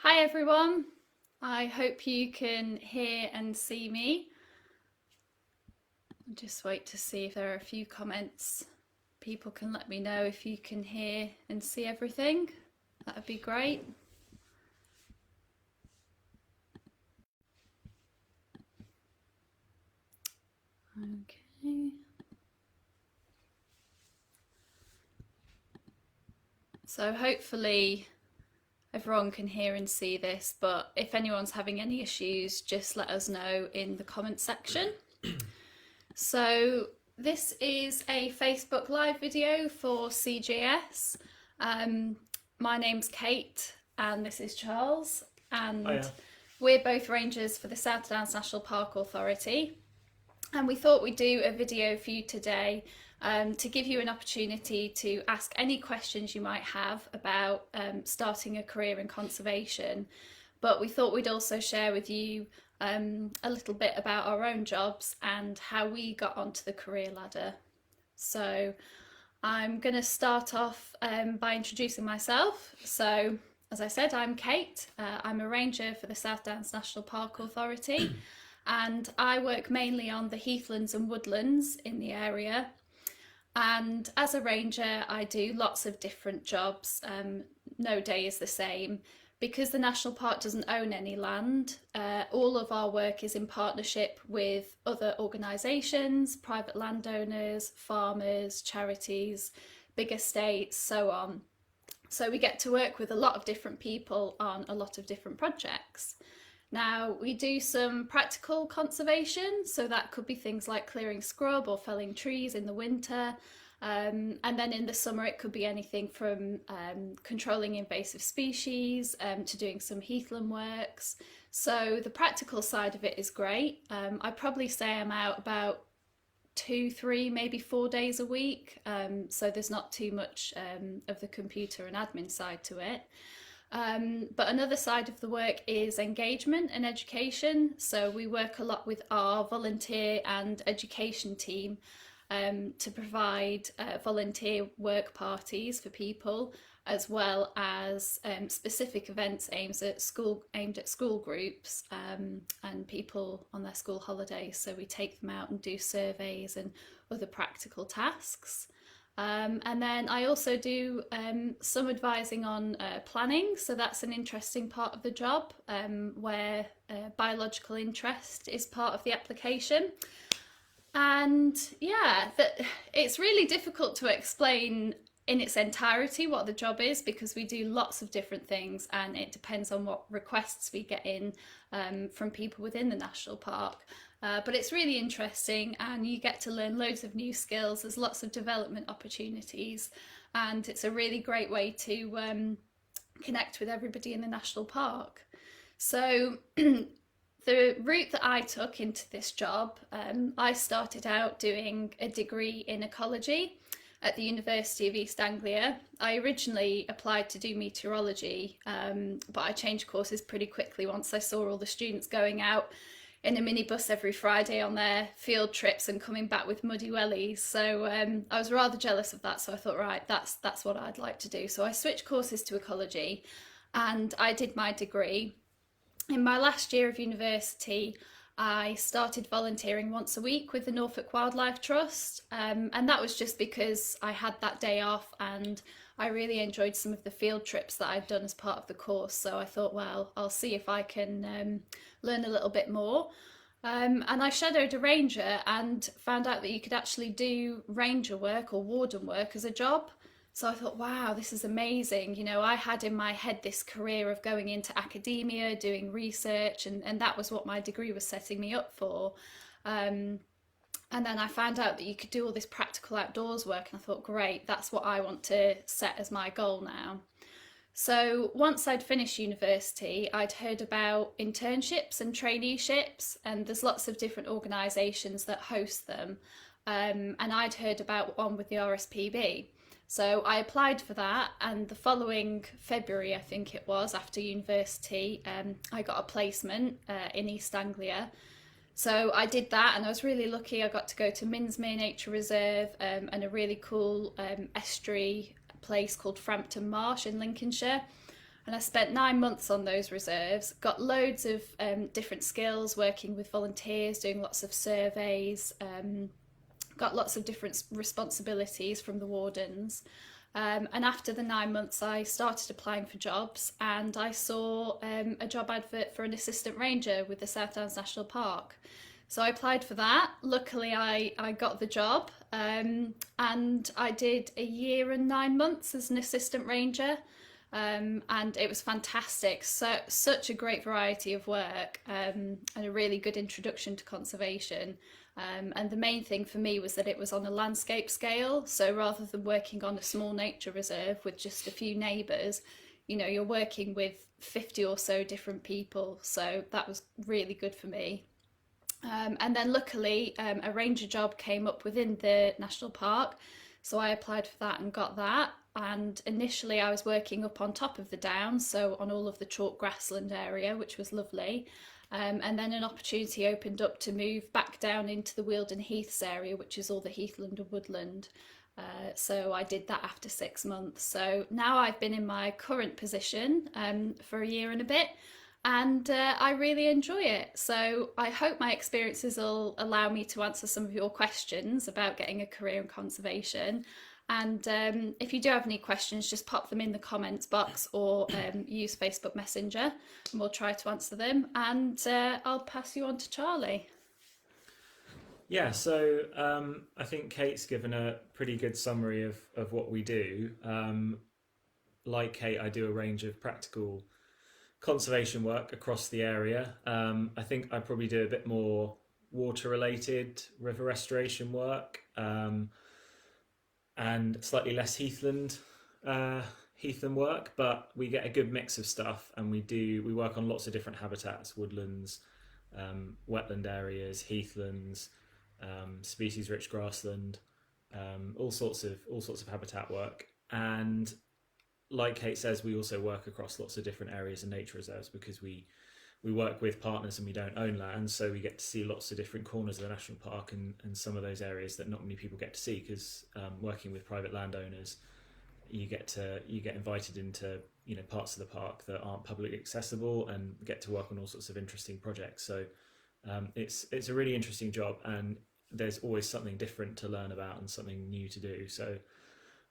Hi everyone, I hope you can hear and see me. I'll just wait to see if there are a few comments. People can let me know if you can hear and see everything. That would be great. Okay. So hopefully everyone can hear and see this, but if anyone's having any issues, just let us know in the comment section. So this is a Facebook Live video for CGS. My name's Kate and this is Charles, and Hiya. we're both rangers for the South Downs National Park Authority. And we thought we'd do a video for you today to give you an opportunity to ask any questions you might have about starting a career in conservation. But we thought we'd also share with you a little bit about our own jobs and how we got onto the career ladder. So I'm going to start off by introducing myself. So, as I said, I'm Kate. I'm a ranger for the South Downs National Park Authority, and I work mainly on the heathlands and woodlands in the area. And as a ranger, I do lots of different jobs. No day is the same. Because the national park doesn't own any land, all of our work is in partnership with other organisations, private landowners, farmers, charities, big estates, so on. So we get to work with a lot of different people on a lot of different projects. Now, we do some practical conservation, so that could be things like clearing scrub or felling trees in the winter. And then in the summer, it could be anything from controlling invasive species to doing some heathland works. So the practical side of it is great. I'd probably say I'm out about 2, 3, maybe 4 days a week. So there's not too much of the computer and admin side to it. But another side of the work is engagement and education. So we work a lot with our volunteer and education team to provide volunteer work parties for people, as well as specific events aimed at school groups and people on their school holidays. So we take them out and do surveys and other practical tasks. And then I also do some advising on planning, so that's an interesting part of the job where biological interest is part of the application. And yeah, it's really difficult to explain in its entirety what the job is, because we do lots of different things and it depends on what requests we get in from people within the national park. But it's really interesting and you get to learn loads of new skills. There's lots of development opportunities and it's a really great way to connect with everybody in the national park. So the route that I took into this job, I started out doing a degree in ecology at the University of East Anglia. I originally applied to do meteorology, but I changed courses pretty quickly once I saw all the students going out in a minibus every Friday on their field trips and coming back with muddy wellies. So I was rather jealous of that. So I thought, right, that's what I'd like to do. So I switched courses to ecology and I did my degree. In my last year of university, I started volunteering once a week with the Norfolk Wildlife Trust, and that was just because I had that day off and I really enjoyed some of the field trips that I'd done as part of the course. So I thought, well, I'll see if I can learn a little bit more. And I shadowed a ranger and found out that you could actually do ranger work or warden work as a job. So I thought, wow, this is amazing. You know, I had in my head this career of going into academia, doing research, and that was what my degree was setting me up for. And then I found out that you could do all this practical outdoors work, and I thought, great, that's what I want to set as my goal now. So once I'd finished university, I'd heard about internships and traineeships, and there's lots of different organisations that host them. And I'd heard about one with the RSPB. So I applied for that, and the following February, I think it was, after university, I got a placement in East Anglia. So I did that and I was really lucky. I got to go to Minsmere Nature Reserve and a really cool estuary place called Frampton Marsh in Lincolnshire. And I spent 9 months on those reserves, got loads of different skills, working with volunteers, doing lots of surveys, got lots of different responsibilities from the wardens. And after the 9 months, I started applying for jobs, and I saw a job advert for an assistant ranger with the South Downs National Park. So I applied for that. Luckily, I got the job, and I did a year and 9 months as an assistant ranger. And it was fantastic. So such a great variety of work, and a really good introduction to conservation. And the main thing for me was that it was on a landscape scale. So rather than working on a small nature reserve with just a few neighbours, you're working with 50 or so different people. So that was really good for me. And then luckily, a ranger job came up within the national park. So I applied for that and got that. And initially I was working up on top of the downs, so on all of the chalk grassland area, which was lovely. And then an opportunity opened up to move back down into the Wealden Heaths area, which is all the heathland and woodland. So I did that after 6 months. So now I've been in my current position for a year and a bit, and I really enjoy it. So I hope my experiences will allow me to answer some of your questions about getting a career in conservation. And if you do have any questions, just pop them in the comments box, or use Facebook Messenger, and we'll try to answer them. And I'll pass you on to Charlie. Yeah, so I think Kate's given a pretty good summary of what we do. Like Kate, I do a range of practical conservation work across the area. I think I probably do a bit more water related river restoration work, and slightly less heathland work, but we get a good mix of stuff, and we work on lots of different habitats: woodlands, wetland areas, heathlands, species rich grassland, all sorts of habitat work. And like Kate says, we also work across lots of different areas and nature reserves, because we work with partners and we don't own land, so we get to see lots of different corners of the national park, and some of those areas that not many people get to see, because working with private landowners, you get invited into parts of the park that aren't publicly accessible, and get to work on all sorts of interesting projects. So it's a really interesting job, and there's always something different to learn about and something new to do. So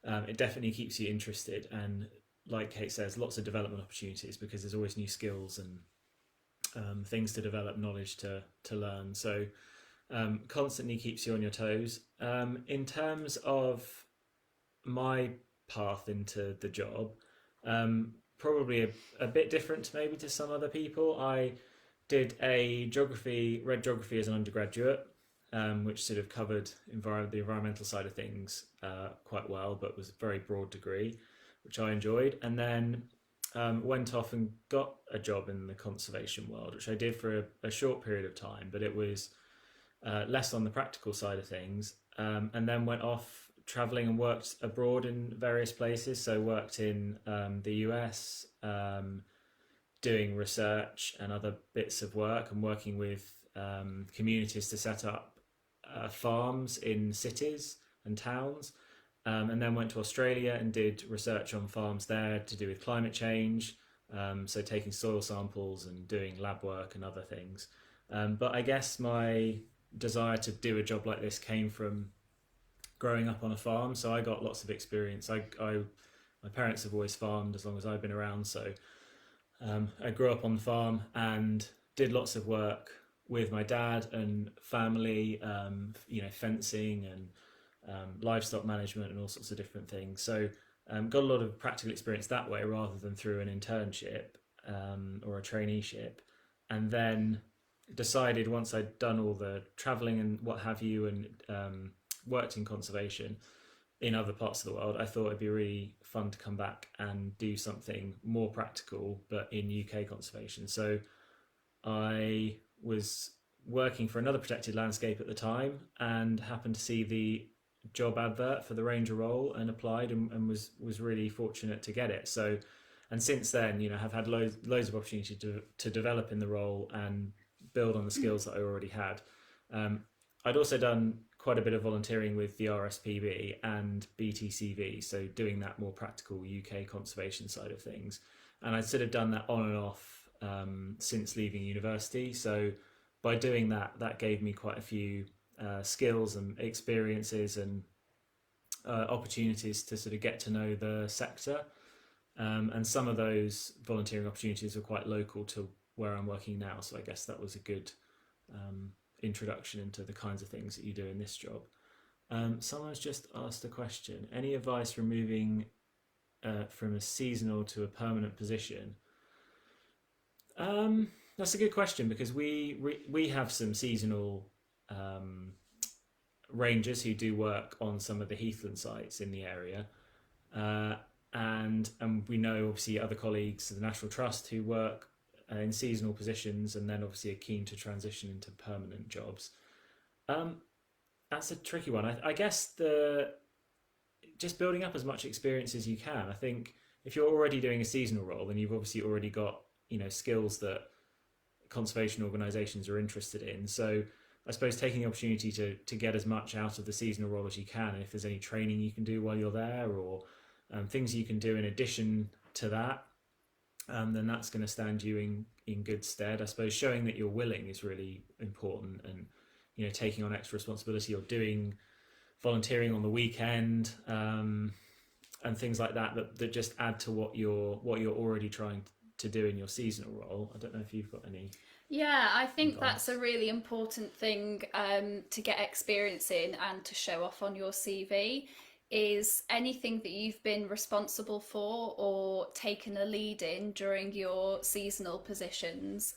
it definitely keeps you interested, and like Kate says, lots of development opportunities, because there's always new skills and things to develop, knowledge to learn. So constantly keeps you on your toes. In terms of my path into the job, probably a bit different maybe to some other people. I did read geography as an undergraduate, which sort of covered the environmental side of things quite well, but was a very broad degree, which I enjoyed. And then went off and got a job in the conservation world, which I did for a short period of time, but it was less on the practical side of things. And then went off traveling and worked abroad in various places. So worked in the US, doing research and other bits of work, and working with communities to set up farms in cities and towns. And then went to Australia and did research on farms there to do with climate change, so taking soil samples and doing lab work and other things. But I guess my desire to do a job like this came from growing up on a farm. So I got lots of experience. My parents have always farmed as long as I've been around, so I grew up on the farm and did lots of work with my dad and family, fencing and livestock management and all sorts of different things. So got a lot of practical experience that way, rather than through an internship or a traineeship. And then decided, once I'd done all the traveling and what have you, and worked in conservation in other parts of the world, I thought it'd be really fun to come back and do something more practical, but in UK conservation. So I was working for another protected landscape at the time, and happened to see the job advert for the ranger role, and applied, and was really fortunate to get it. So, and since then, have had loads of opportunity to develop in the role and build on the skills that I already had. I'd also done quite a bit of volunteering with the RSPB and BTCV, so doing that more practical UK conservation side of things. and I'd sort of done that on and off since leaving university. So by doing that, that gave me quite a few skills and experiences and opportunities to sort of get to know the sector. And some of those volunteering opportunities were quite local to where I'm working now. So I guess that was a good introduction into the kinds of things that you do in this job. Someone's just asked a question. Any advice for moving from a seasonal to a permanent position? That's a good question, because we have some seasonal rangers who do work on some of the heathland sites in the area, and we know obviously other colleagues of the National Trust who work in seasonal positions and then obviously are keen to transition into permanent jobs. That's a tricky one. I guess just building up as much experience as you can. I think if you're already doing a seasonal role, then you've obviously already got skills that conservation organisations are interested in. So I suppose taking the opportunity to get as much out of the seasonal role as you can, and if there's any training you can do while you're there, or things you can do in addition to that, then that's going to stand you in good stead. I suppose showing that you're willing is really important, and taking on extra responsibility or doing volunteering on the weekend, and things like that just add to what you're already trying to do in your seasonal role. I don't know if you've got any. Yeah, I think advice. that's a really important thing to get experience in and to show off on your CV, is anything that you've been responsible for or taken a lead in during your seasonal positions.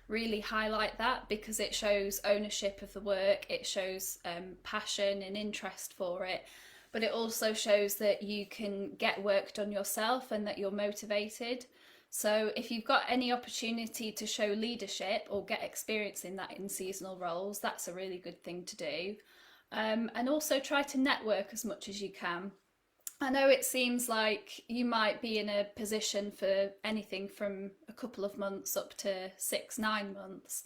Really highlight that, because it shows ownership of the work, it shows passion and interest for it, but it also shows that you can get work done yourself and that you're motivated. So if you've got any opportunity to show leadership or get experience in that in seasonal roles, that's a really good thing to do. And also try to network as much as you can. I know it seems like you might be in a position for anything from a couple of months up to 6-9 months.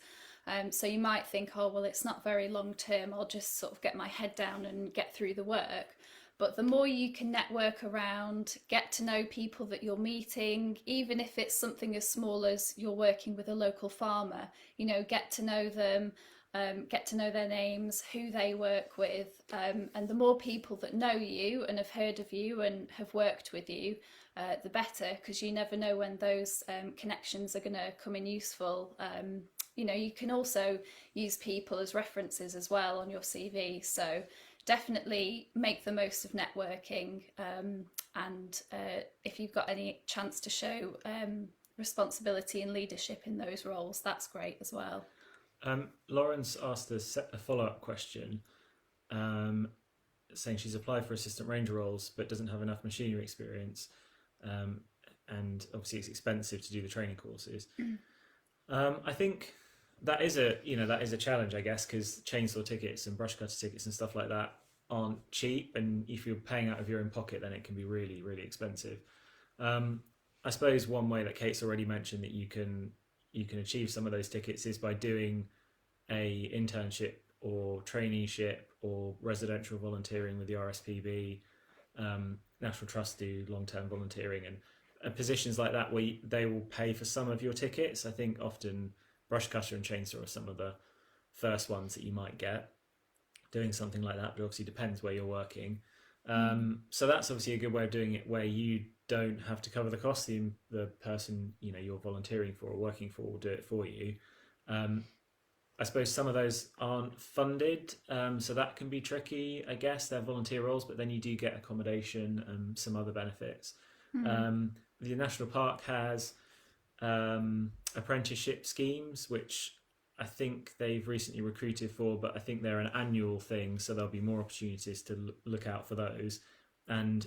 So you might think, oh, well, it's not very long term, I'll just sort of get my head down and get through the work. But the more you can network around, get to know people that you're meeting, even if it's something as small as you're working with a local farmer, get to know them, get to know their names, who they work with, and the more people that know you and have heard of you and have worked with you, the better, because you never know when those connections are going to come in useful. You can also use people as references as well on your CV, so definitely make the most of networking, and if you've got any chance to show responsibility and leadership in those roles, that's great as well. Lawrence asked a follow-up question, saying she's applied for assistant ranger roles but doesn't have enough machinery experience, and obviously it's expensive to do the training courses. I think that is a challenge, I guess, because chainsaw tickets and brush cutter tickets and stuff like that aren't cheap, and if you're paying out of your own pocket, then it can be really, really expensive. I suppose one way that Kate's already mentioned that you can achieve some of those tickets is by doing a internship or traineeship or residential volunteering with the RSPB. National Trust do long-term volunteering, and positions like that where they will pay for some of your tickets. I think often brush cutter and chainsaw are some of the first ones that you might get doing something like that, but obviously depends where you're working. So that's obviously a good way of doing it, where you don't have to cover the cost. The person you're volunteering for or working for will do it for you. I suppose some of those aren't funded, so that can be tricky. I guess they're volunteer roles, but then you do get accommodation and some other benefits. The National Park has apprenticeship schemes, which I think they've recently recruited for, but I think they're an annual thing, so there'll be more opportunities to look out for those. And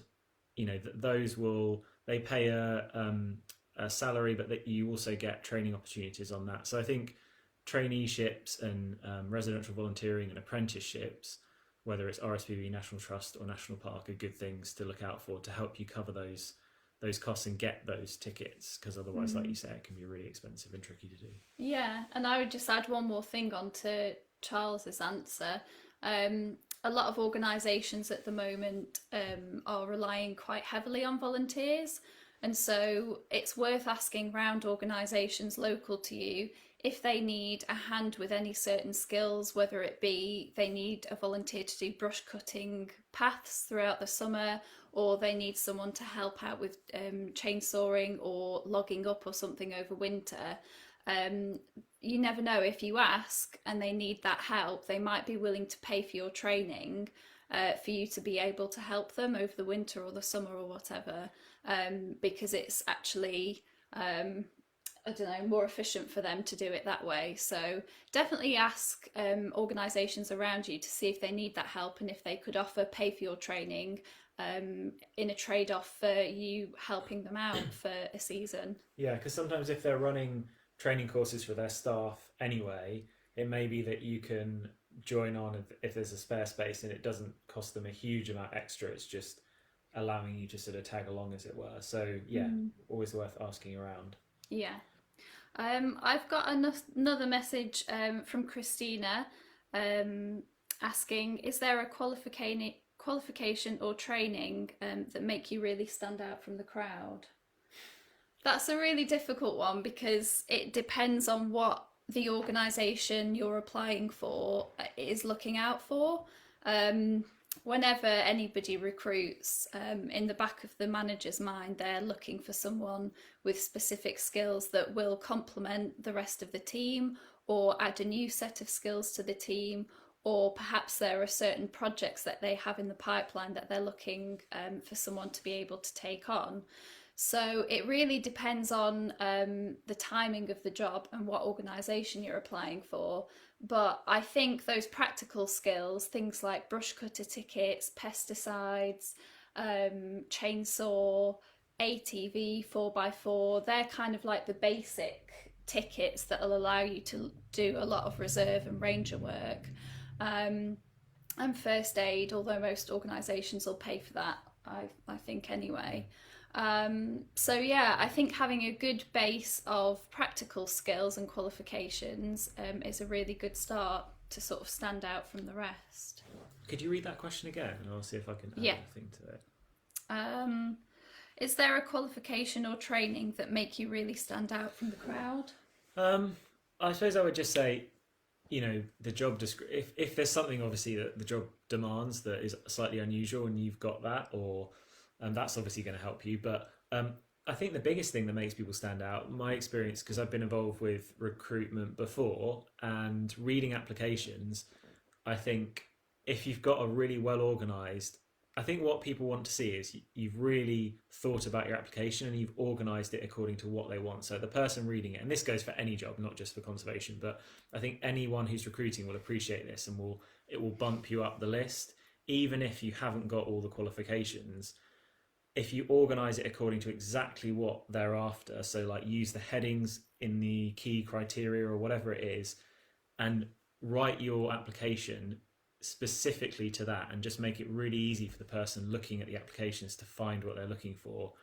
they pay a salary, but that you also get training opportunities on that. So I think traineeships and residential volunteering and apprenticeships, whether it's RSPB, National Trust or National Park, are good things to look out for to help you cover those costs and get those tickets, because otherwise, like you say, it can be really expensive and tricky to do. Yeah, and I would just add one more thing onto Charles's answer. A lot of organisations at the moment are relying quite heavily on volunteers, And so it's worth asking round organisations local to you if they need a hand with any certain skills, whether it be they need a volunteer to do brush cutting paths throughout the summer, or they need someone to help out with chainsawing or logging up or something over winter. Um, you never know, if you ask and they need that help, they might be willing to pay for your training for you to be able to help them over the winter or the summer or whatever, because it's actually, I don't know, more efficient for them to do it that way. So definitely ask organisations around you to see if they need that help and if they could offer pay for your training in a trade-off for you helping them out for a season. Yeah, because sometimes if they're running training courses for their staff anyway, it may be that you can join on if there's a spare space, and it doesn't cost them a huge amount extra. It's just allowing you to sort of tag along, as it were. So yeah, always worth asking around. Yeah. I've got another message from Christina asking, is there a qualification or training that make you really stand out from the crowd? That's a really difficult one because it depends on what the organisation you're applying for is looking out for. Whenever anybody recruits, in the back of the manager's mind, they're looking for someone with specific skills that will complement the rest of the team or add a new set of skills to the team, or perhaps there are certain projects that they have in the pipeline that they're looking for someone to be able to take on. So it really depends on the timing of the job and what organisation you're applying for. But I think those practical skills, things like brush cutter tickets, pesticides, chainsaw, ATV, 4x4, they're kind of like the basic tickets that will allow you to do a lot of reserve and ranger work. And first aid, although most organisations will pay for that, I think anyway. So yeah, I think having a good base of practical skills and qualifications is a really good start to sort of stand out from the rest. Could you read that question again, and I'll see if I can add anything to it. Is there a qualification or training that make you really stand out from the crowd? I suppose I would just say, the job if there's something obviously that the job demands that is slightly unusual and you've got that, or that's obviously going to help you. But I think the biggest thing that makes people stand out, my experience, because I've been involved with recruitment before and reading applications, I think if you've got a really well organised, I think what people want to see is you've really thought about your application and you've organised it according to what they want. So the person reading it, and this goes for any job, not just for conservation, but I think anyone who's recruiting will appreciate this, and it will bump you up the list, even if you haven't got all the qualifications. If you organise it according to exactly what they're after, so like use the headings in the key criteria or whatever it is, and write your application specifically to that, and just make it really easy for the person looking at the applications to find what they're looking for,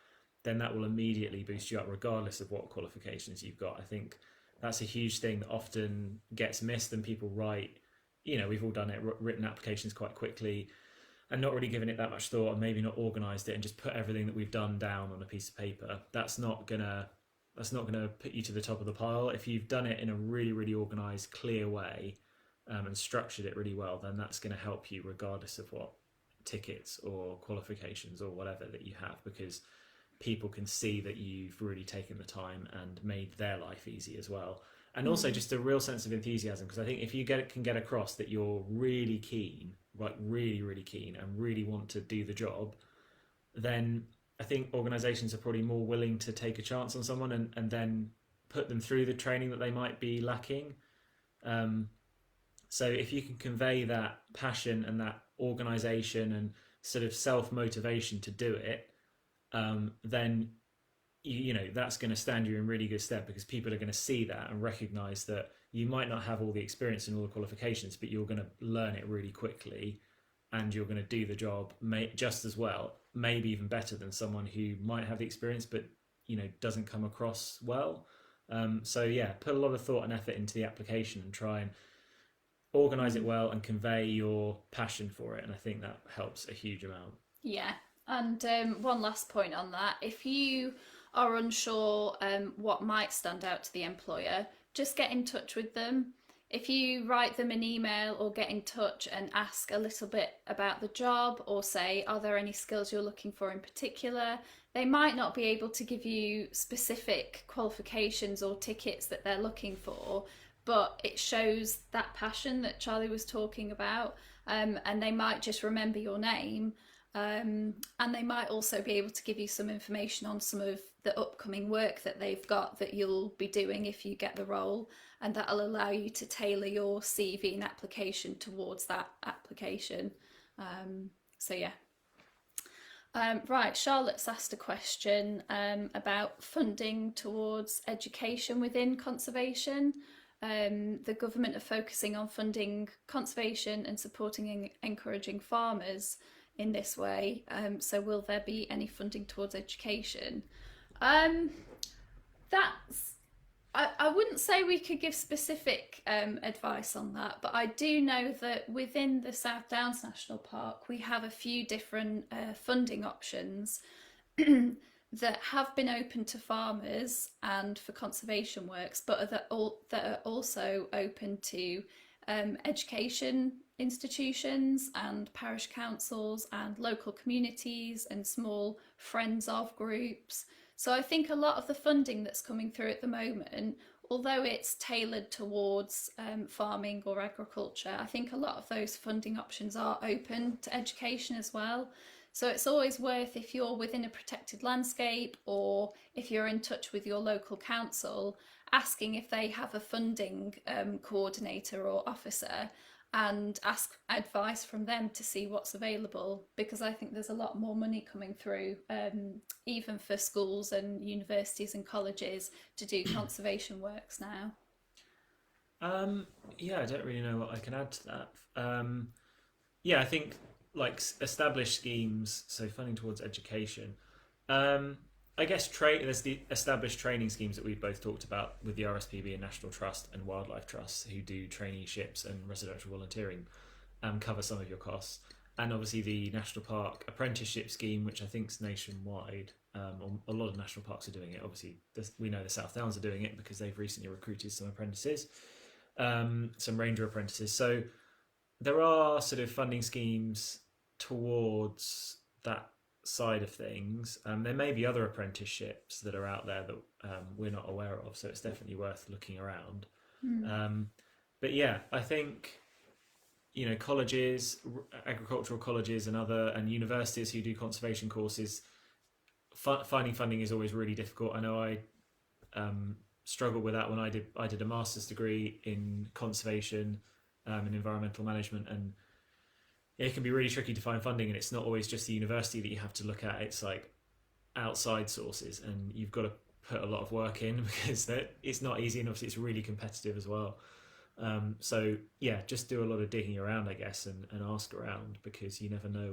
then that will immediately boost you up regardless of what qualifications you've got. I think that's a huge thing that often gets missed, and people write, we've all done it, written applications quite quickly and not really given it that much thought, and maybe not organised it and just put everything that we've done down on a piece of paper. That's not gonna put you to the top of the pile. If you've done it in a really, really organised, clear way, and structured it really well, then that's going to help you regardless of what tickets or qualifications or whatever that you have, because people can see that you've really taken the time and made their life easy as well. And also just a real sense of enthusiasm, because I think if you can get across that you're really keen, like really, really keen, and really want to do the job, then I think organisations are probably more willing to take a chance on someone and then put them through the training that they might be lacking. So if you can convey that passion and that organisation and sort of self-motivation to do it, then that's going to stand you in really good stead, because people are going to see that and recognise that you might not have all the experience and all the qualifications, but you're going to learn it really quickly, and you're going to do the job just as well, maybe even better than someone who might have the experience but doesn't come across well. So yeah, put a lot of thought and effort into the application and try and organise it well and convey your passion for it, and I think that helps a huge amount. Yeah, And one last point on that, if you are unsure what might stand out to the employer, just get in touch with them. If you write them an email or get in touch and ask a little bit about the job, or say, are there any skills you're looking for in particular, they might not be able to give you specific qualifications or tickets that they're looking for, but it shows that passion that Charlie was talking about, and they might just remember your name. And they might also be able to give you some information on some of the upcoming work that they've got that you'll be doing if you get the role, and that'll allow you to tailor your CV and application towards that application. So yeah. Right, Charlotte's asked a question about funding towards education within conservation. The government are focusing on funding conservation and supporting and encouraging farmers in this way. So will there be any funding towards education? That's I wouldn't say we could give specific advice on that, but I do know that within the South Downs National Park we have a few different funding options that have been open to farmers and for conservation works, but that are also open to education institutions and parish councils and local communities and small friends of groups. So I think a lot of the funding that's coming through at the moment, although it's tailored towards farming or agriculture, I think a lot of those funding options are open to education as well. So it's always worth, if you're within a protected landscape or if you're in touch with your local council, asking if they have a funding coordinator or officer, and ask advice from them to see what's available, because I think there's a lot more money coming through, even for schools and universities and colleges to do conservation works now. Yeah, I don't really know what I can add to that. Yeah, I think like established schemes, so funding towards education. I guess there's the established training schemes that we've both talked about with the RSPB and National Trust and Wildlife Trusts, who do traineeships and residential volunteering, cover some of your costs. And obviously the National Park Apprenticeship Scheme, which I think is nationwide. A lot of national parks are doing it. Obviously, we know the South Downs are doing it because they've recently recruited some apprentices, some ranger apprentices. So there are sort of funding schemes towards that side of things. There may be other apprenticeships that are out there that we're not aware of, so it's definitely worth looking around. But yeah, I think colleges, agricultural colleges, and universities who do conservation courses, finding funding is always really difficult. I know I struggled with that when I did a master's degree in conservation and environmental management, and it can be really tricky to find funding, and it's not always just the university that you have to look at. It's like outside sources, and you've got to put a lot of work in because it's not easy, and obviously it's really competitive as well. So yeah, just do a lot of digging around, I guess, and ask around, because you never know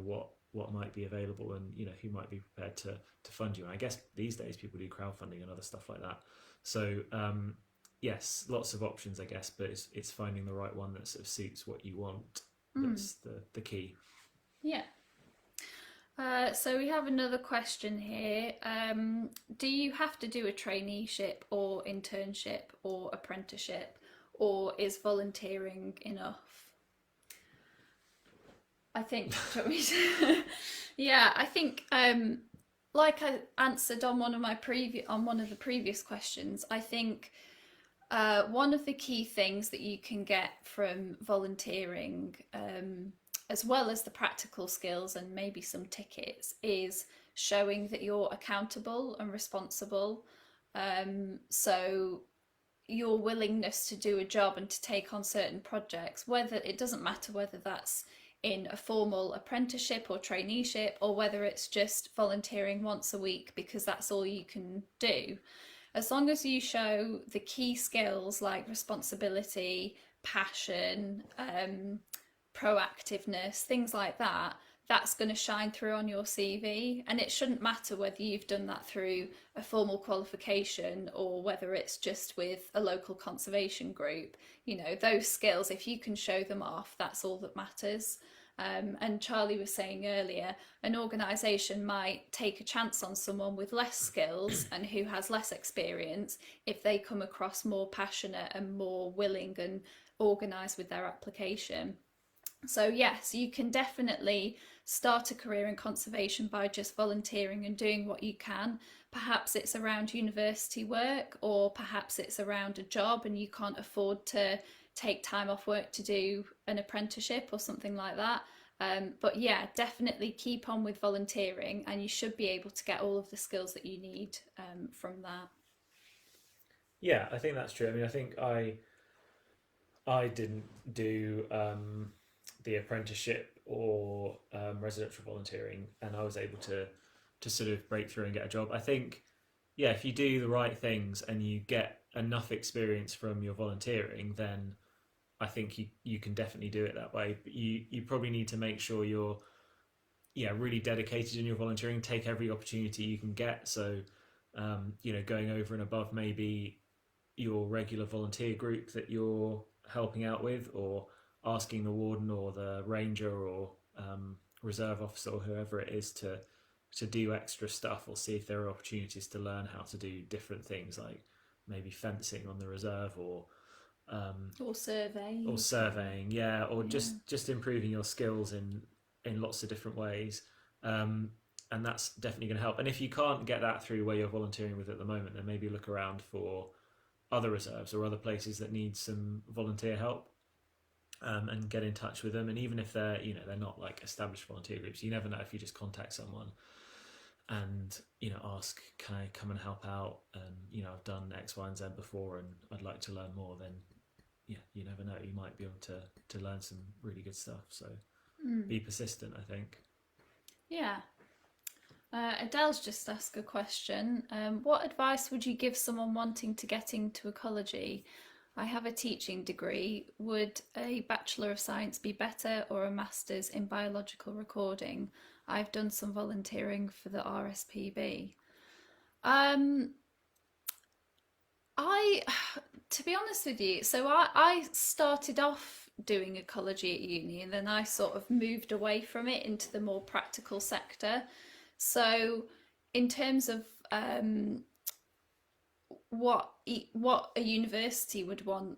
what might be available and who might be prepared to fund you. And I guess these days people do crowdfunding and other stuff like that. So yes, lots of options, I guess, but it's finding the right one that sort of suits what you want. That's the key. Yeah. So we have another question here. Do you have to do a traineeship or internship or apprenticeship, or is volunteering enough? I think, yeah, I think, like I answered on one of the previous questions, I think one of the key things that you can get from volunteering, as well as the practical skills and maybe some tickets, is showing that you're accountable and responsible. So your willingness to do a job and to take on certain projects, whether it doesn't matter whether that's in a formal apprenticeship or traineeship, or whether it's just volunteering once a week because that's all you can do. As long as you show the key skills like responsibility, passion, proactiveness, things like that, that's going to shine through on your CV. And it shouldn't matter whether you've done that through a formal qualification or whether it's just with a local conservation group. Those skills, if you can show them off, that's all that matters. And Charlie was saying earlier, an organisation might take a chance on someone with less skills and who has less experience if they come across more passionate and more willing and organised with their application. So, yes, you can definitely start a career in conservation by just volunteering and doing what you can. Perhaps it's around university work, or perhaps it's around a job and you can't afford to take time off work to do an apprenticeship or something like that. But yeah, definitely keep on with volunteering, and you should be able to get all of the skills that you need from that. Yeah, I think that's true. I mean, I think I didn't do the apprenticeship or residential volunteering, and I was able to sort of break through and get a job. I think, yeah, if you do the right things and you get enough experience from your volunteering, then I think you can definitely do it that way. But you probably need to make sure you're, yeah, really dedicated in your volunteering. Take every opportunity you can get. So going over and above maybe your regular volunteer group that you're helping out with, or asking the warden or the ranger or reserve officer or whoever it is to do extra stuff, or see if there are opportunities to learn how to do different things, like maybe fencing on the reserve, Or or surveys. surveying, yeah, or Yeah. just improving your skills in lots of different ways. And that's definitely going to help. And if you can't get that through where you're volunteering with at the moment, then maybe look around for other reserves or other places that need some volunteer help, and get in touch with them. And even if they're not like established volunteer groups, you never know, if you just contact someone and ask, can I come and help out, and I've done X, Y, and Z before and I'd like to learn more, then yeah, you never know, you might be able to learn some really good stuff. So Mm. be persistent, I think. Yeah. Adele's just asked a question. What advice would you give someone wanting to get into ecology? I have a teaching degree. Would a Bachelor of Science be better, or a Master's in Biological Recording? I've done some volunteering for the RSPB. Um, I, to be honest with you, so I started off doing ecology at uni, and then I sort of moved away from it into the more practical sector. So, in terms of what a university would want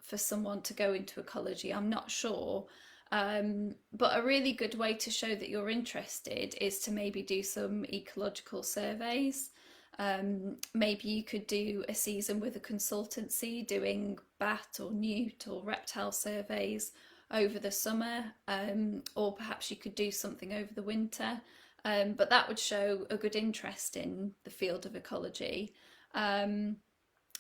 for someone to go into ecology, I'm not sure. But a really good way to show that you're interested is to maybe do some ecological surveys. Maybe you could do a season with a consultancy doing bat or newt or reptile surveys over the summer, or perhaps you could do something over the winter. But that would show a good interest in the field of ecology. Um,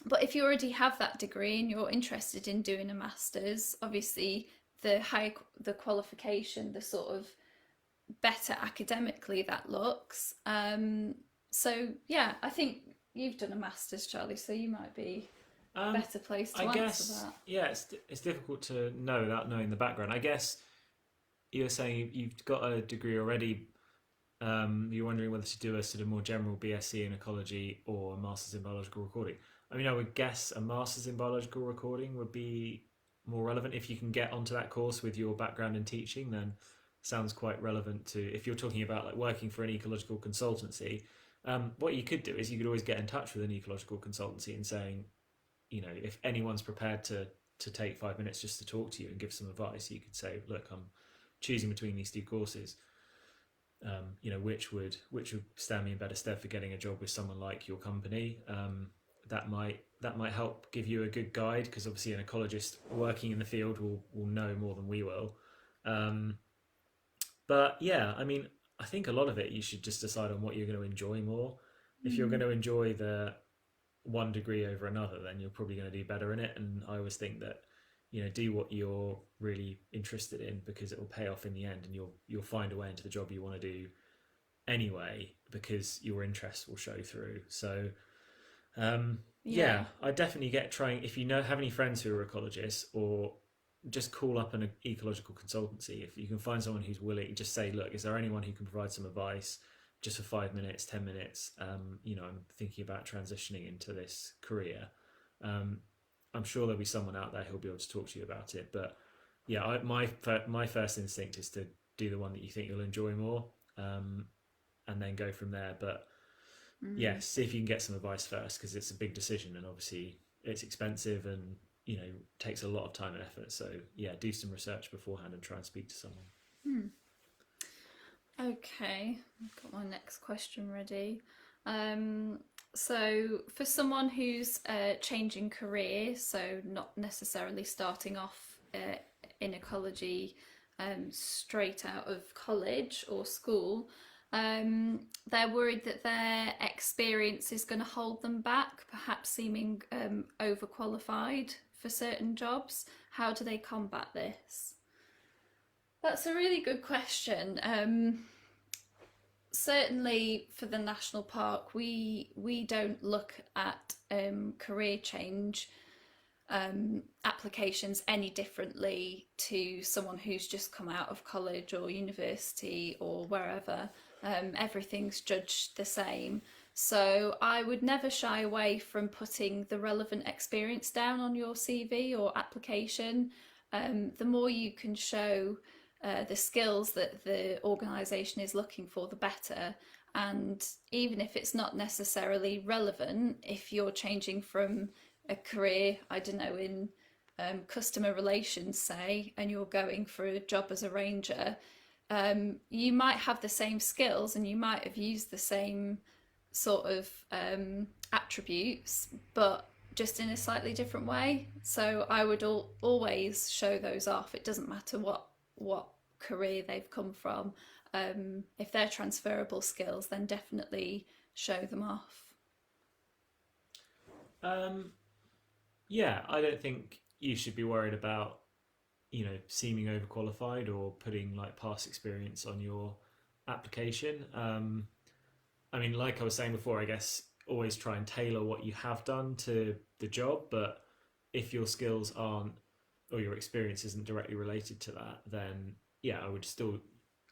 but if you already have that degree and you're interested in doing a master's, obviously the qualification, the sort of better academically that looks. So yeah, I think you've done a master's, Charlie, so you might be um, better placed to I answer guess, that. yeah, it's difficult to know without knowing the background. I guess you're saying you've got a degree already. You're wondering whether to do a sort of more general BSc in ecology or a master's in biological recording. I mean, I would guess a master's in biological recording would be more relevant if you can get onto that course with your background in teaching. Then sounds quite relevant to, if you're talking about like working for an ecological consultancy. What you could do is you could always get in touch with an ecological consultancy and saying, if anyone's prepared to take 5 minutes just to talk to you and give some advice, you could say, look, I'm choosing between these two courses. Which would stand me in better stead for getting a job with someone like your company. That might help give you a good guide, because obviously an ecologist working in the field will know more than we will. Um, but yeah, I mean, I think a lot of it you should just decide on what you're going to enjoy more. If you're going Mm. to enjoy the one degree over another, then you're probably going to do better in it. And I always think that do what you're really interested in, because it will pay off in the end, and you'll find a way into the job you want to do anyway, because your interests will show through. So Yeah. yeah, I definitely get trying, if you have any friends who are ecologists, or just call up an ecological consultancy. If you can find someone who's willing, just say, look, is there anyone who can provide some advice just for 5 minutes, 10 minutes? I'm thinking about transitioning into this career. um, I'm sure there'll be someone out there who'll be able to talk to you about it. But yeah, my first instinct is to do the one that you think you'll enjoy more, and then go from there. But Mm. yes, see if you can get some advice first, because it's a big decision, and obviously it's expensive, and takes a lot of time and effort. So yeah, do some research beforehand and try and speak to someone. Hmm. Okay, I've got my next question ready. Um, so, for someone who's changing career, so not necessarily starting off in ecology straight out of college or school, they're worried that their experience is going to hold them back, perhaps seeming overqualified for certain jobs. How do they combat this? That's a really good question. Certainly for the national park, we don't look at career change applications any differently to someone who's just come out of college or university or wherever. Everything's judged the same. So I would never shy away from putting the relevant experience down on your CV or application. The more you can show the skills that the organisation is looking for, the better. And even if it's not necessarily relevant, if you're changing from a career, I don't know, in customer relations, say, and you're going for a job as a ranger, you might have the same skills and you might have used the same sort of attributes, but just in a slightly different way. So I would always show those off. It doesn't matter what career they've come from. If they're transferable skills, then definitely show them off. Um, yeah, I don't think you should be worried about seeming overqualified or putting like past experience on your application. I mean, like I was saying before, I guess always try and tailor what you have done to the job. But if your skills aren't, or your experience isn't directly related to that, then yeah, I would still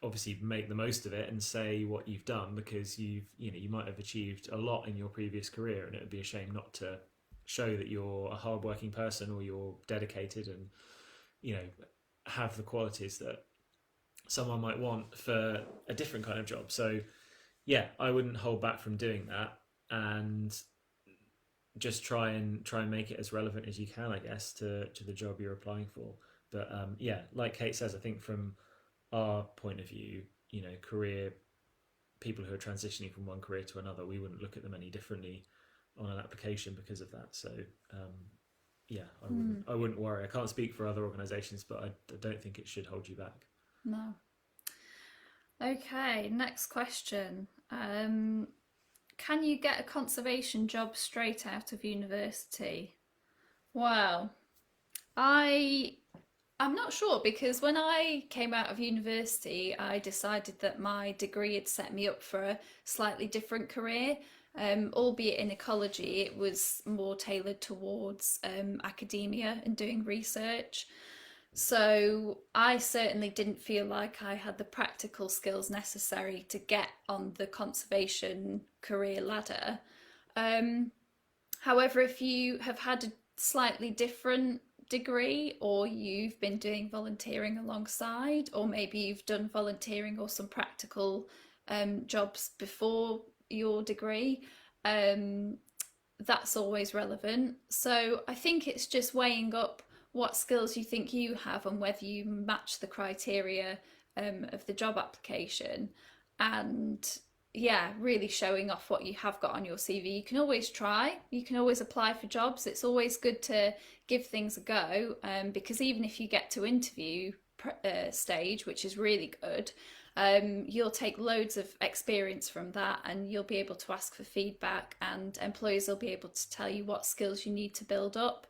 obviously make the most of it and say what you've done, because you might have achieved a lot in your previous career, and it would be a shame not to show that you're a hardworking person, or you're dedicated, and you know have the qualities that someone might want for a different kind of job. So yeah, I wouldn't hold back from doing that, and just try and make it as relevant as you can, I guess, to the job you're applying for. But yeah, like Kate says, I think from our point of view, career people who are transitioning from one career to another, we wouldn't look at them any differently on an application because of that. So um, yeah, Mm, I wouldn't worry. I can't speak for other organisations, but I don't think it should hold you back. no. Okay, next question. Can you get a conservation job straight out of university? Well, I I'm not sure, because when I came out of university, I decided that my degree had set me up for a slightly different career. Albeit in ecology, it was more tailored towards academia and doing research. So I certainly didn't feel like I had the practical skills necessary to get on the conservation career ladder. Um, However, if you have had a slightly different degree, or you've been doing volunteering alongside, or maybe you've done volunteering or some practical jobs before your degree, um, that's always relevant. So I think it's just weighing up what skills you think you have and whether you match the criteria of the job application. And yeah, really showing off what you have got on your CV. You can always try, you can always apply for jobs. It's always good to give things a go, because even if you get to interview stage, which is really good, you'll take loads of experience from that, and you'll be able to ask for feedback, and employers will be able to tell you what skills you need to build up,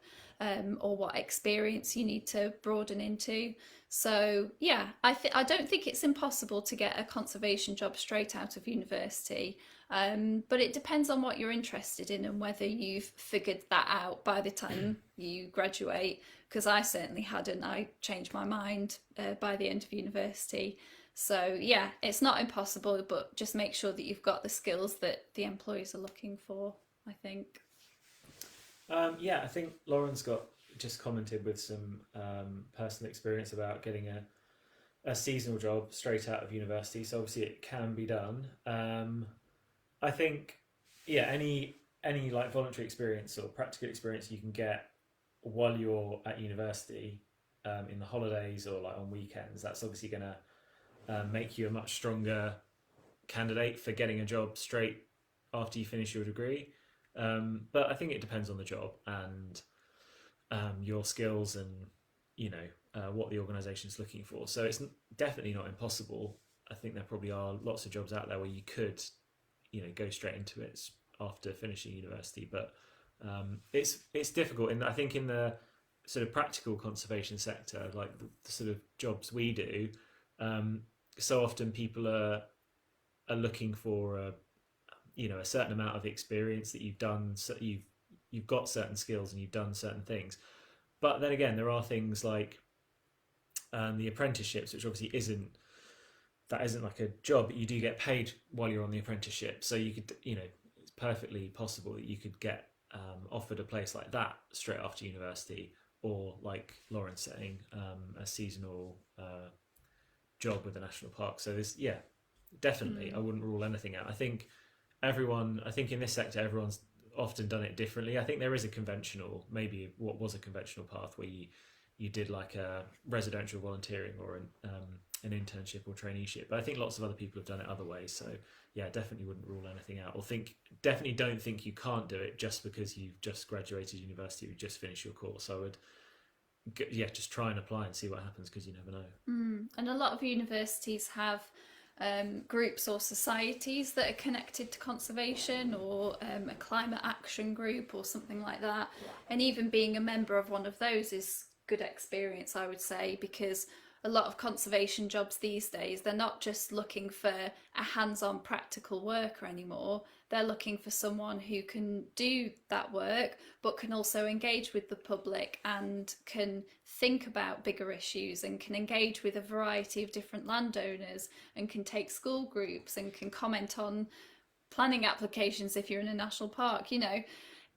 or what experience you need to broaden into. So yeah, I don't think it's impossible to get a conservation job straight out of university, but it depends on what you're interested in and whether you've figured that out by the time you graduate. Because I certainly hadn't. I changed my mind by the end of university. So yeah, it's not impossible, but just make sure that you've got the skills that the employers are looking for, I think. Yeah, I think Lauren's got just commented with some personal experience about getting a seasonal job straight out of university. So obviously it can be done. I think, yeah, any like voluntary experience or practical experience you can get while you're at university, in the holidays or like on weekends, that's obviously going to make you a much stronger candidate for getting a job straight after you finish your degree. But I think it depends on the job and your skills and what the organisation is looking for. So it's definitely not impossible. I think there probably are lots of jobs out there where you could go straight into it after finishing university, but it's difficult. And I think in the sort of practical conservation sector, like the sort of jobs we do, so often people are looking for a certain amount of experience that you've done, so you've got certain skills and you've done certain things. But then again, there are things like the apprenticeships, which obviously isn't like a job, but you do get paid while you're on the apprenticeship. So you could, it's perfectly possible that you could get offered a place like that straight after university, or like Lauren's saying, a seasonal job with a national park. So there's, yeah, definitely, I wouldn't rule anything out. I think in this sector, everyone's often done it differently. I think there is a conventional, maybe what was a conventional path where you did like a residential volunteering or an internship or traineeship. But I think lots of other people have done it other ways. So yeah, definitely wouldn't rule anything out, or definitely don't think you can't do it just because you've just graduated university or just finished your course. I would, just try and apply and see what happens, because you never know. And a lot of universities have groups or societies that are connected to conservation, or a climate action group or something like that. And even being a member of one of those is good experience, I would say, because a lot of conservation jobs these days, they're not just looking for a hands-on practical worker anymore. They're looking for someone who can do that work but can also engage with the public and can think about bigger issues and can engage with a variety of different landowners and can take school groups and can comment on planning applications if you're in a national park.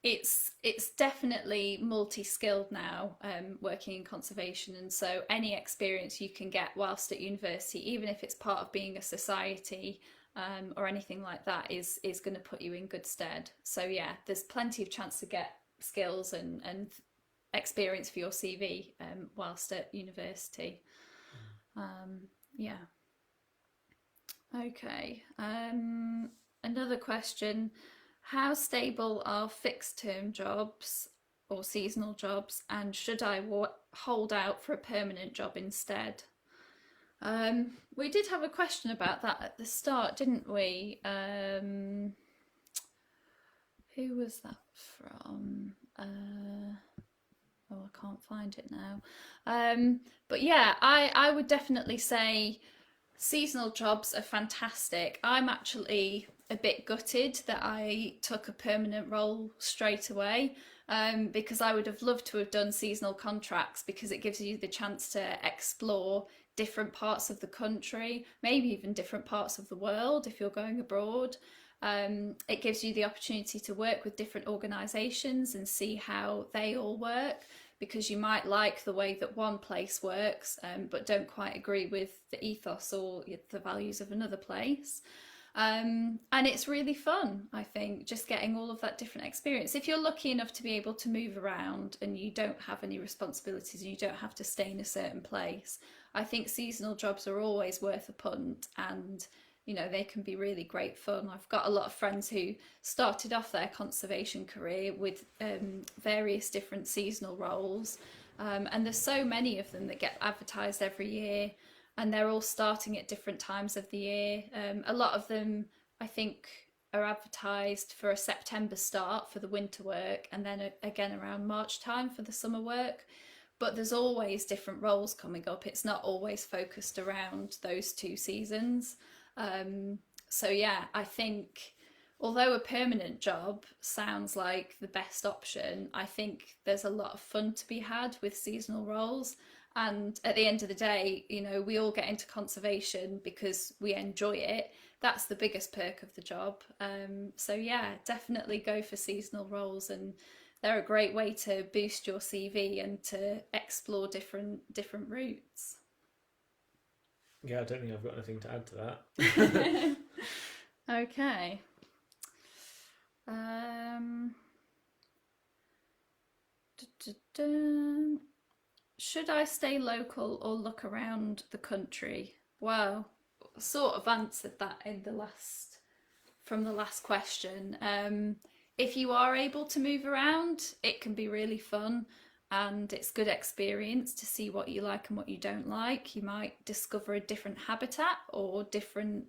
It's definitely multi-skilled now, working in conservation, and so any experience you can get whilst at university, even if it's part of being a society or anything like that, is going to put you in good stead. So yeah, there's plenty of chance to get skills and experience for your CV whilst at university. Yeah. Okay. Another question. How stable are fixed-term jobs or seasonal jobs, and should I hold out for a permanent job instead? We did have a question about that at the start, didn't we? Who was that from? I can't find it now. But yeah, I would definitely say seasonal jobs are fantastic. I'm actually a bit gutted that I took a permanent role straight away, because I would have loved to have done seasonal contracts, because it gives you the chance to explore different parts of the country, maybe even different parts of the world if you're going abroad. It gives you the opportunity to work with different organisations and see how they all work, because you might like the way that one place works, but don't quite agree with the ethos or the values of another place. And it's really fun, I think, just getting all of that different experience. If you're lucky enough to be able to move around and you don't have any responsibilities and you don't have to stay in a certain place, I think seasonal jobs are always worth a punt, and they can be really great fun. I've got a lot of friends who started off their conservation career with various different seasonal roles, and there's so many of them that get advertised every year, and they're all starting at different times of the year. A lot of them, I think, are advertised for a September start for the winter work, and then again around March time for the summer work. But there's always different roles coming up. It's not always focused around those two seasons. So yeah, I think although a permanent job sounds like the best option, I think there's a lot of fun to be had with seasonal roles. And at the end of the day, we all get into conservation because we enjoy it. That's the biggest perk of the job. So yeah, definitely go for seasonal roles, and they're a great way to boost your CV and to explore different routes. Yeah, I don't think I've got anything to add to that. Okay. Um, Should I stay local or look around the country? Well, sort of answered that in from the last question. If you are able to move around, it can be really fun and it's good experience to see what you like and what you don't like. You might discover a different habitat or different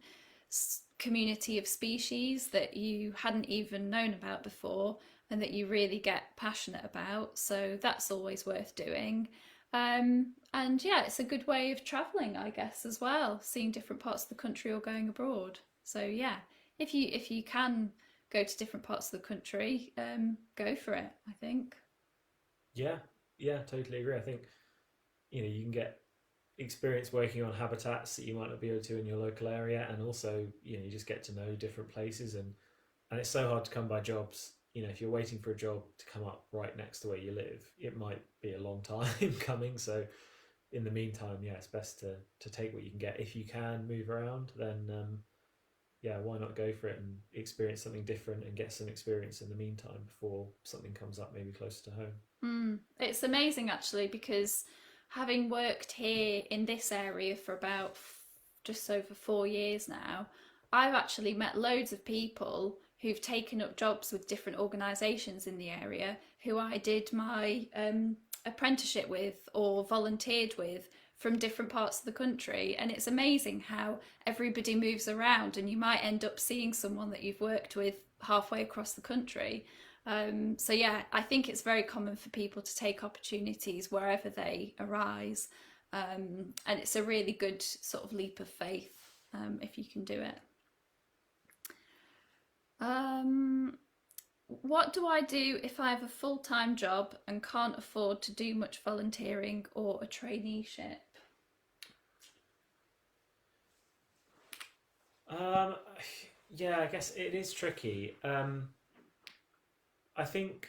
community of species that you hadn't even known about before and that you really get passionate about. So that's always worth doing. And yeah, it's a good way of traveling, I guess, as well, seeing different parts of the country or going abroad. So yeah, if you can go to different parts of the country, go for it, I think. Yeah, yeah, totally agree. I think you can get experience working on habitats that you might not be able to in your local area, and also you just get to know different places, and it's so hard to come by jobs. If you're waiting for a job to come up right next to where you live, it might be a long time coming. So in the meantime, yeah, it's best to take what you can get. If you can move around, then yeah, why not go for it and experience something different and get some experience in the meantime before something comes up maybe closer to home. It's amazing actually because having worked here in this area for about just over 4 years now, I've actually met loads of people who've taken up jobs with different organisations in the area who I did my apprenticeship with or volunteered with from different parts of the country. And it's amazing how everybody moves around and you might end up seeing someone that you've worked with halfway across the country. So yeah, I think it's very common for people to take opportunities wherever they arise. And it's a really good sort of leap of faith if you can do it. What do I do if I have a full-time job and can't afford to do much volunteering or a traineeship? Um, yeah, I guess it is tricky. I think,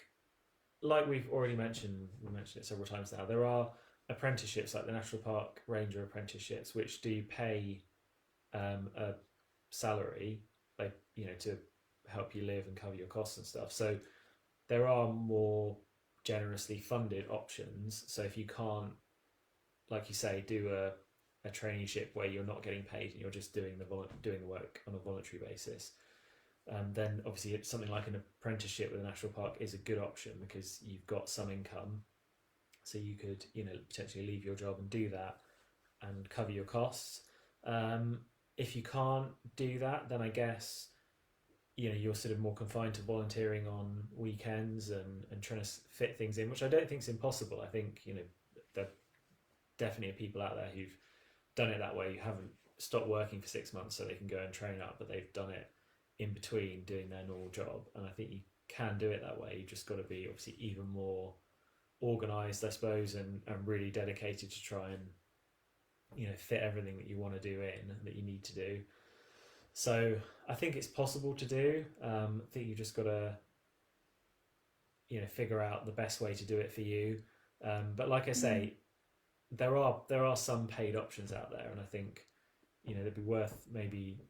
like we've already mentioned, we mentioned it several times now. There are apprenticeships like the National Park Ranger apprenticeships, which do pay a salary, like to help you live and cover your costs and stuff. So there are more generously funded options. So if you can't, like you say, do a traineeship where you're not getting paid and you're just doing the work on a voluntary basis, then obviously something like an apprenticeship with a national park is a good option because you've got some income, so you could potentially leave your job and do that and cover your costs. If you can't do that, then I guess you're sort of more confined to volunteering on weekends and trying to fit things in, which I don't think is impossible. I think there definitely are people out there who've done it that way, who haven't stopped working for 6 months so they can go and train up, but they've done it in between doing their normal job. And I think you can do it that way. You've just got to be obviously even more organized, I suppose, and really dedicated to try and fit everything that you want to do in, that you need to do. So I think it's possible to do. I think you just got to figure out the best way to do it for you. But like I say, there are some paid options out there, and I think it'd be worth maybe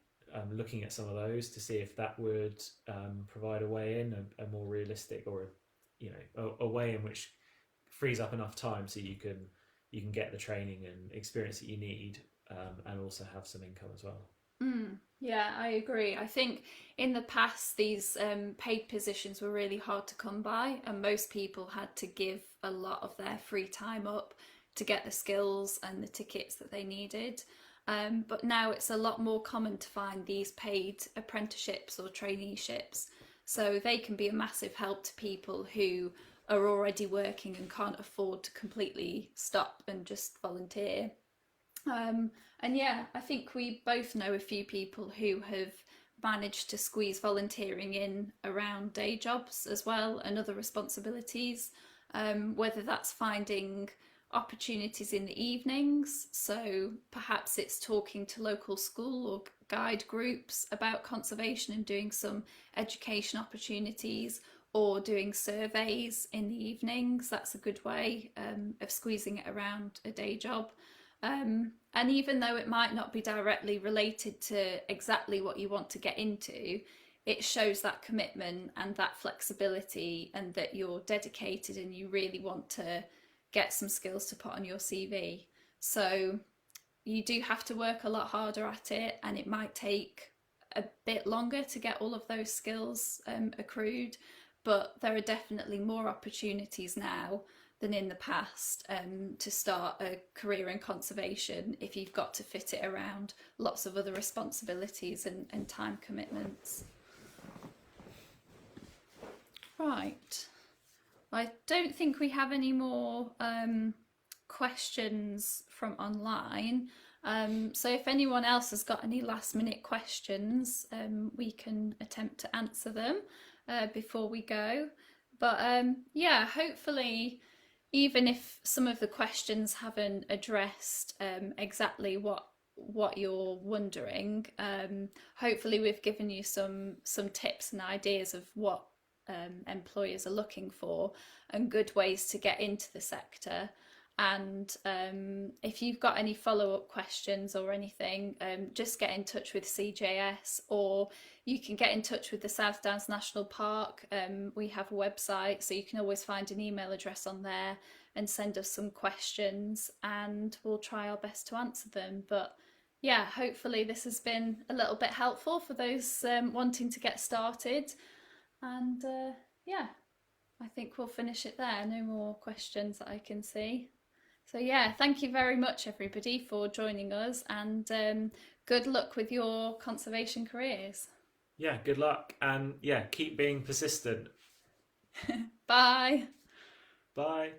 looking at some of those to see if that would provide a way in, a more realistic, or a way in which frees up enough time so you can get the training and experience that you need, and also have some income as well. Yeah, I agree. I think in the past these paid positions were really hard to come by, and most people had to give a lot of their free time up to get the skills and the tickets that they needed. But now it's a lot more common to find these paid apprenticeships or traineeships. So they can be a massive help to people who are already working and can't afford to completely stop and just volunteer. And yeah, I think we both know a few people who have managed to squeeze volunteering in around day jobs as well and other responsibilities, whether that's finding opportunities in the evenings. So perhaps it's talking to local school or guide groups about conservation and doing some education opportunities, or doing surveys in the evenings. That's a good way of squeezing it around a day job. And even though it might not be directly related to exactly what you want to get into, it shows that commitment and that flexibility, and that you're dedicated and you really want to get some skills to put on your CV. So you do have to work a lot harder at it, and it might take a bit longer to get all of those skills accrued, but there are definitely more opportunities now than in the past to start a career in conservation if you've got to fit it around lots of other responsibilities and time commitments. Right. I don't think we have any more questions from online. So if anyone else has got any last minute questions, we can attempt to answer them before we go. But yeah, hopefully, even if some of the questions haven't addressed exactly what you're wondering, hopefully we've given you some tips and ideas of what employers are looking for and good ways to get into the sector. And if you've got any follow-up questions or anything, just get in touch with CJS, or you can get in touch with the South Downs National Park. We have a website, so you can always find an email address on there and send us some questions, and we'll try our best to answer them. But yeah, hopefully this has been a little bit helpful for those wanting to get started. And yeah, I think we'll finish it there. No more questions that I can see. So yeah, thank you very much everybody for joining us, and good luck with your conservation careers. Yeah, good luck, and yeah, keep being persistent. Bye. Bye.